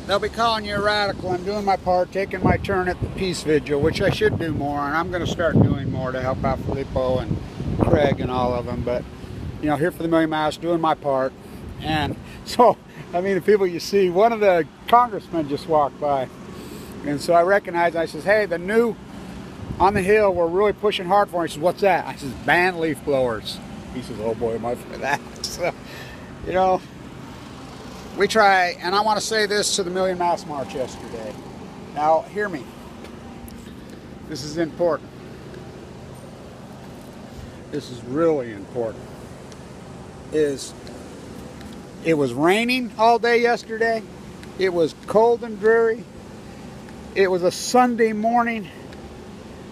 they'll be calling you a radical. I'm doing my part, taking my turn at the peace vigil, which I should do more, and I'm going to start doing more to help out Filippo and Craig and all of them. But, you know, here for the Million Mass, doing my part. And so, I mean, the people you see, one of the congressmen just walked by. And so I recognized, I says, hey, the new on the hill, we're really pushing hard for. He says, what's that? I says, ban leaf blowers. He says, oh boy, am I for that. So, you know, we try, and I want to say this to the Million Mass March yesterday. Now, hear me. This is important. This is really important. It was raining all day yesterday. It was cold and dreary. It was a Sunday morning.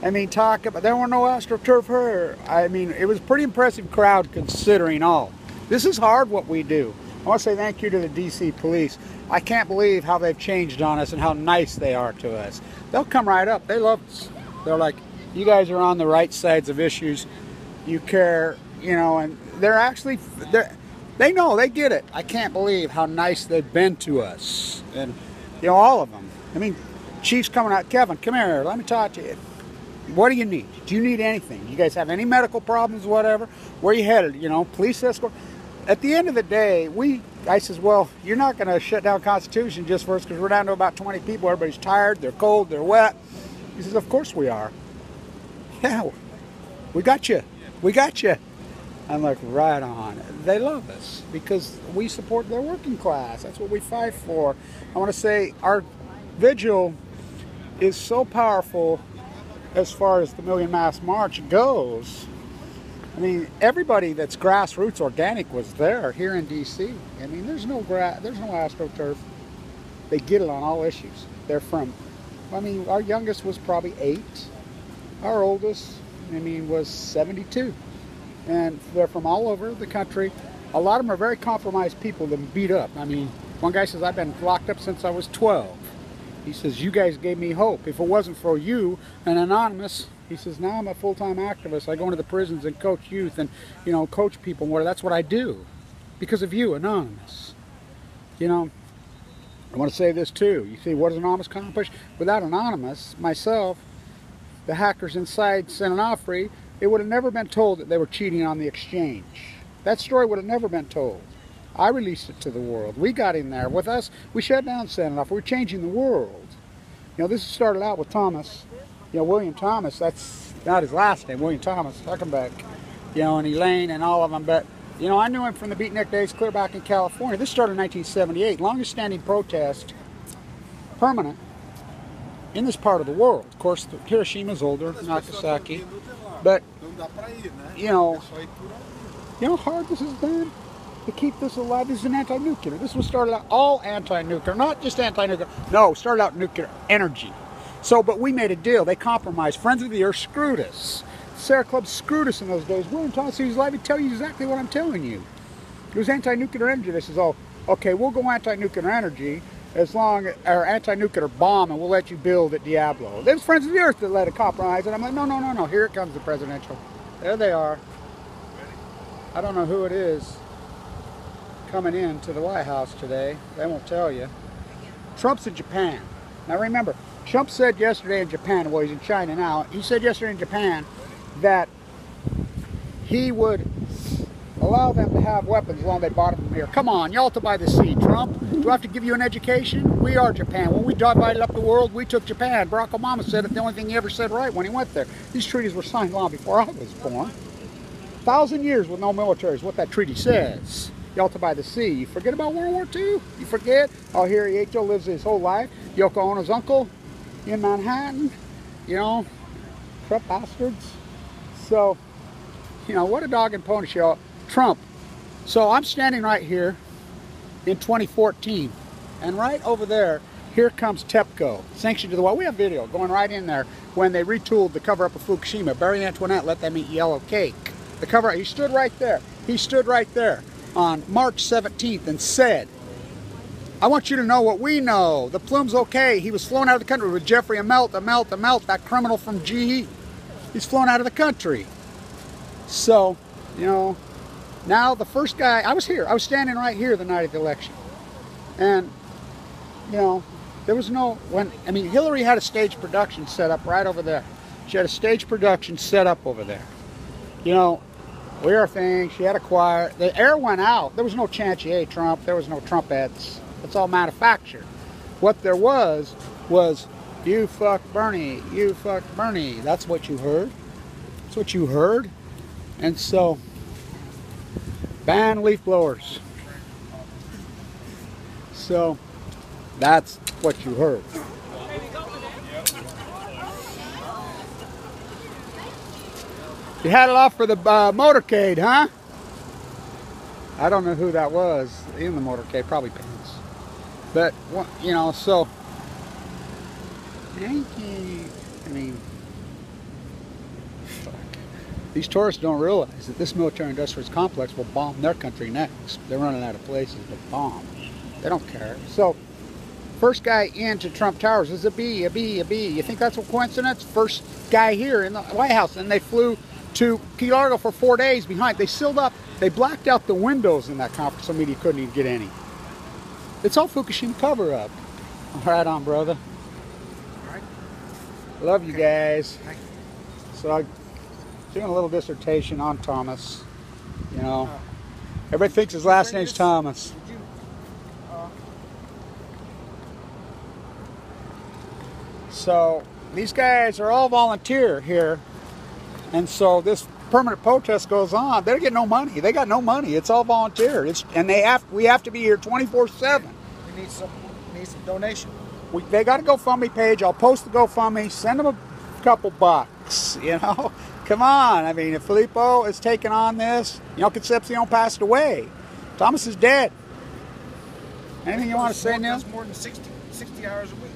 I mean, talk about, there were no AstroTurf here. I mean, it was a pretty impressive crowd considering all. This is hard what we do. I want to say thank you to the DC police. I can't believe how they've changed on us and how nice they are to us. They'll come right up. They love us. They're like, you guys are on the right sides of issues. You care, you know, and they're actually, they know, they get it. I can't believe how nice they've been to us. And, you know, all of them. I mean, Chief's coming out. Kevin, come here. Let me talk to you. What do you need? Do you need anything? You guys have any medical problems, whatever? Where are you headed? You know, police escort. At the end of the day, I says, well, you're not going to shut down Constitution just for us because we're down to about 20 people. Everybody's tired, they're cold, they're wet. He says, of course we are. Yeah, we got you. We got you. I'm like, right on. They love us because we support their working class. That's what we fight for. I want to say our vigil is so powerful as far as the Million Mass March goes. I mean, everybody that's grassroots organic was there here in DC. I mean, there's no AstroTurf. They get it on all issues. They're from, I mean, our youngest was probably 8. Our oldest, I mean, was 72. And they're from all over the country. A lot of them are very compromised people that beat up. I mean, one guy says, I've been locked up since I was 12. He says, you guys gave me hope. If it wasn't for you and Anonymous, he says, now I'm a full-time activist. I go into the prisons and coach youth and, you know, coach people and whatever. That's what I do because of you, Anonymous. You know, I want to say this too. You see, what does Anonymous accomplish? Without Anonymous, myself, the hackers inside San Onofre, it would have never been told that they were cheating on the exchange. That story would have never been told. I released it to the world. We got in there. With us, we shut down San Onofre. We're changing the world. You know, this started out with Thomas. You know, William Thomas, that's not his last name, William Thomas, Huckenbeck, you know, and Elaine and all of them. But, you know, I knew him from the beatnik days clear back in California. This started in 1978, longest standing protest, permanent, in this part of the world. Of course, Hiroshima's older, Nagasaki. But, you know how hard this has been to keep this alive? This is an anti-nuclear. This was started out all anti-nuclear, not just anti-nuclear. No, started out nuclear energy. So, but we made a deal. They compromised. Friends of the Earth screwed us. Sarah Club screwed us in those days. William Thomas, he was alive to tell you exactly what I'm telling you. It was anti-nuclear energy. They says, oh, okay, we'll go anti-nuclear energy as long as, or anti-nuclear bomb, and we'll let you build at Diablo. There's Friends of the Earth that let it compromise, and I'm like, no, no, no, no. Here it comes, the presidential. There they are. I don't know who it is coming in to the White House today. They won't tell you. Trump's in Japan. Now remember, Trump said yesterday in Japan, well, he's in China now, he said yesterday in Japan that he would allow them to have weapons as long as they bought them from here. Come on, y'all to buy the sea, Trump. Do I have to give you an education? We are Japan. When we divided up the world, we took Japan. Barack Obama said it, the only thing he ever said right when he went there. These treaties were signed long before I was born. 1,000 years with no military is what that treaty says. Y'all to buy the sea. You forget about World War II? You forget? Oh, here H.O. lives his whole life. Yoko Ono's uncle in Manhattan. You know, Trump bastards. So, you know, what a dog and pony show. Trump. So I'm standing right here in 2014. And right over there, here comes TEPCO. Sanctioned to the wall. We have video going right in there when they retooled the cover-up of Fukushima. Barry Antoinette let them eat yellow cake. The cover-up, he stood right there. He stood right there on March 17th and said, I want you to know what we know. The plume's okay. He was flown out of the country with Jeffrey Amelt, that criminal from GE. He's flown out of the country. So, you know, now the first guy, I was here. I was standing right here the night of the election. And, you know, there was no, I mean, Hillary had a stage production set up right over there. She had a stage production set up over there. You know, weird thing, she had a choir. The air went out. There was no chantier Trump. There was no Trump ads. It's all manufactured. What there was, you fuck Bernie, you fuck Bernie. That's what you heard. That's what you heard. And so, ban leaf blowers. So, that's what you heard. You had it off for the motorcade, huh? I don't know who that was in the motorcade, probably Pence. But, you know, so, thank you. I mean, fuck. These tourists don't realize that this military-industrial complex will bomb their country next. They're running out of places to bomb. They don't care. So, first guy into Trump Towers is a B. You think that's a coincidence? First guy here in the White House, and they flew to Key Largo for 4 days behind. They sealed up, they blacked out the windows in that conference so media couldn't even get any. It's all Fukushima cover-up. Right on, brother. All right. Love you guys. So I'm doing a little dissertation on Thomas. You know, everybody thinks his last name's Thomas. So these guys are all volunteer here. And so this permanent protest goes on. They get no money. They got no money. It's all volunteer. And we have to be here 24/7. We need some donation. They got a GoFundMe page. I'll post the GoFundMe. Send them a couple bucks. You know, come on. I mean, if Filippo is taking on this, you know, Concepcion passed away. Thomas is dead. Anything you want to say, Neil? That's more than 60 hours a week.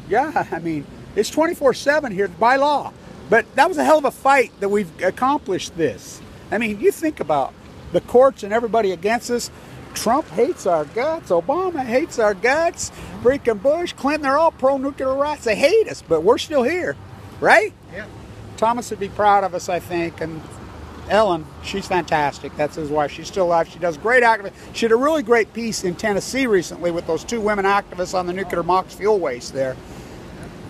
Yeah, I mean, it's 24/7 here by law. But that was a hell of a fight that we've accomplished this. I mean, you think about the courts and everybody against us. Trump hates our guts. Obama hates our guts. Freaking Bush, Clinton, they're all pro-nuclear rights. They hate us, but we're still here, right? Yeah. Thomas would be proud of us, I think. And Ellen, she's fantastic. That's his wife. She's still alive. She does great activism. She did a really great piece in Tennessee recently with those 2 women activists on the nuclear MOX fuel waste there.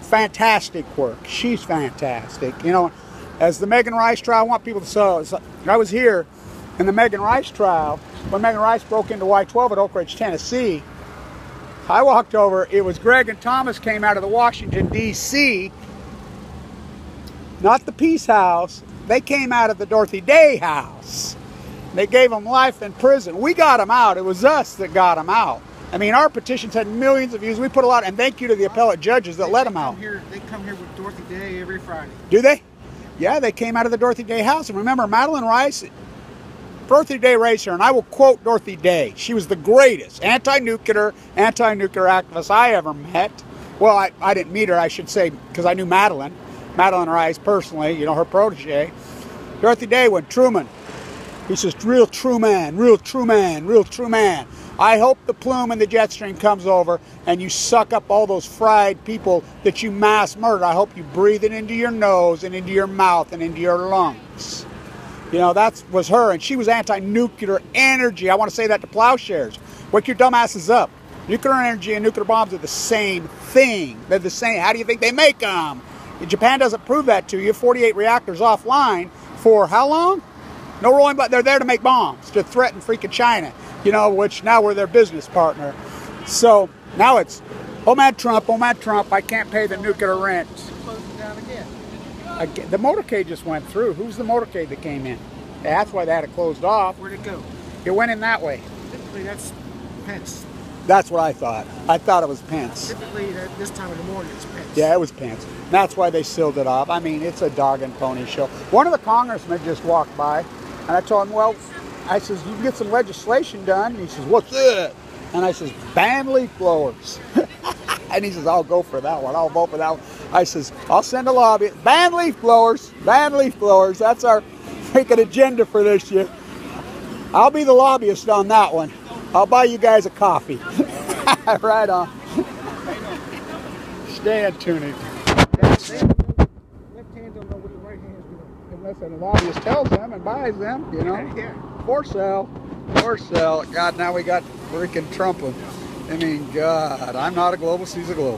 Fantastic work. She's fantastic. You know, as the Megan Rice trial, I want people to know. I was here in the Megan Rice trial when Megan Rice broke into Y-12 at Oak Ridge, Tennessee. I walked over. It was Greg and Thomas came out of the Washington, D.C., not the Peace House. They came out of the Dorothy Day house. They gave them life in prison. We got them out. It was us that got them out. I mean, our petitions had millions of views. We put a lot, and thank you to the appellate judges that let them out. They come here with Dorothy Day every Friday. Do they? Yeah, they came out of the Dorothy Day house. And remember, Madeline Rice, Dorothy Day racer, and I will quote Dorothy Day. She was the greatest anti-nuclear activist I ever met. Well, I didn't meet her, I should say, because I knew Madeline Rice personally, you know, her protege. Dorothy Day, when Truman, he says, real true man, real true man, real true man. I hope the plume and the jet stream comes over and you suck up all those fried people that you mass murdered. I hope you breathe it into your nose and into your mouth and into your lungs. You know, that was her, and she was anti-nuclear energy. I want to say that to plowshares. Wake your dumbasses up. Nuclear energy and nuclear bombs are the same thing. They're the same. How do you think they make them? Japan doesn't prove that to you. 48 reactors offline for how long? No rolling, but they're there to make bombs, to threaten freaking China, you know, which now we're their business partner. So now it's, oh man Trump, I can't pay the nuclear rent. Closing down again. The motorcade just went through. Who's the motorcade that came in? Yeah, that's why they had it closed off. Where'd it go? It went in that way. Typically that's Pence. That's what I thought. I thought it was Pence. Typically this time of the morning it's Pence. Yeah, it was Pence. That's why they sealed it off. I mean, it's a dog and pony show. One of the congressmen just walked by, and I told him, well, I says, you can get some legislation done. And he says, what's that? And I says, ban leaf blowers. And he says, I'll go for that one. I'll vote for that one. I says, I'll send a lobby. Ban leaf blowers. Ban leaf blowers. That's our freaking agenda for this year. I'll be the lobbyist on that one. I'll buy you guys a coffee. Right on. Stay tuned. Left hand don't know what the right hand's doing. Unless a lobbyist tells them and buys them, you know. Yeah. For sale. For sale. God, now we got freaking Trump I mean, God, I'm not a globalist, he's a globalist.